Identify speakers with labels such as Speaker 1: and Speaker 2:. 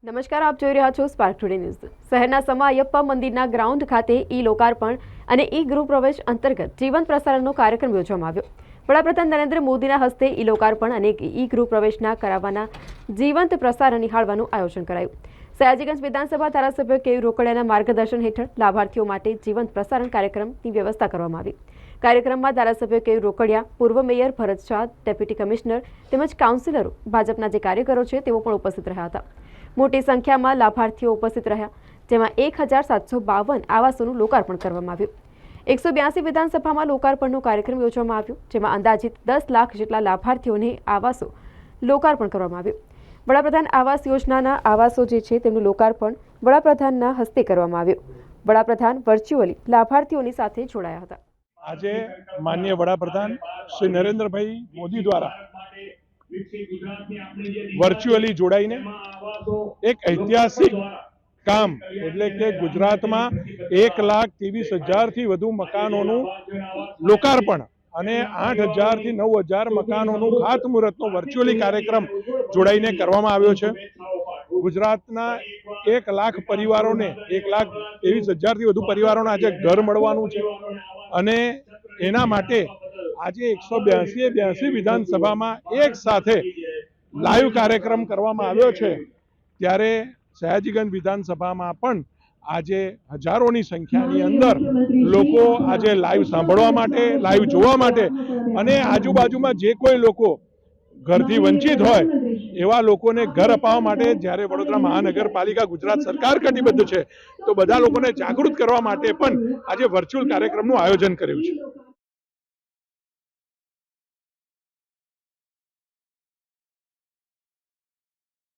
Speaker 1: નમસ્કાર, આપ જોઈ રહ્યા છો સ્પાર્ક ટુડે ન્યૂઝ। શહેરના સમા અયપ્પા મંદિરના ગ્રાઉન્ડ ખાતે લોકાર્પણ અને ગૃહ પ્રવેશ અંતર્ગત જીવંત પ્રસારણનો કાર્યક્રમ યોજવામાં આવ્યો। વડાપ્રધાન નરેન્દ્ર મોદીના હસ્તે લોકાર્પણ અને ગૃહ પ્રવેશના કરાવવાના જીવંત પ્રસારણ નિહાળવાનું આયોજન કરાયું। સયાજીગંજ વિધાનસભા ધારાસભ્ય કેયુ રોકડિયાના માર્ગદર્શન હેઠળ લાભાર્થીઓ માટે જીવંત પ્રસારણ કાર્યક્રમની વ્યવસ્થા કરવામાં આવી। કાર્યક્રમમાં ધારાસભ્ય કેયુ રોકડિયા, પૂર્વ મેયર ભરત શાહ, ડેપ્યુટી કમિશનર તેમજ કાઉન્સિલરો, ભાજપના જે કાર્યકરો છે તેઓ પણ ઉપસ્થિત રહ્યા હતા। મોટી સંખ્યામાં લાભાર્થીઓ ઉપસ્થિત રહ્યા, જેમાં 1752 આવાસોનું લોકાર્પણ કરવામાં આવ્યું। 182 વિધાનસભામાં લોકાર્પણનો કાર્યક્રમ યોજવામાં આવ્યો, જેમાં અંદાજિત 10 લાખ જેટલા લાભાર્થીઓને આવાસો લોકાર્પણ કરવામાં આવ્યું। વડાપ્રધાન આવાસ યોજનાના આવાસો જે છે તેમનું લોકાર્પણ વડાપ્રધાનના હસ્તે કરવામાં આવ્યું। વડાપ્રધાન વર્ચ્યુઅલી લાભાર્થીઓની સાથે જોડાયા હતા।
Speaker 2: આજે માનનીય વડાપ્રધાન શ્રી નરેન્દ્રભાઈ મોદી દ્વારા વર્ચ્યુઅલી જોડાઈને એક ઐતિહાસિક કામ એટલે કે ગુજરાતમાં 1,23,000 થી વધુ મકાનોનું લોકાર્પણ અને 8,000 થી 9,000 મકાનોનું ખાતમુહૂર્તનો વર્ચ્યુઅલી કાર્યક્રમ જોડાઈને કરવામાં આવ્યો છે। ગુજરાતના 1 લાખ પરિવારોને 1,23,000 થી વધુ પરિવારોને આજે ઘર મળવાનું છે અને એના માટે આજે 182 વિધાનસભામાં એક સાથે લાઈવ કાર્યક્રમ કરવામાં આવ્યો છે। ત્યારે સયાજીગંજ વિધાનસભામાં પણ આજે હજારોની સંખ્યાની અંદર લોકો આજે લાઈવ સાંભળવા માટે, લાઈવ જોવા માટે અને આજુબાજુમાં જે કોઈ લોકો ઘરથી વંચિત હોય એવા લોકોને ઘર અપાવવા માટે જ્યારે વડોદરા મહાનગરપાલિકા ગુજરાત સરકાર કટિબદ્ધ છે તો બધા લોકોને જાગૃત કરવા માટે પણ આજે વર્ચ્યુઅલ કાર્યક્રમનું આયોજન કર્યું છે।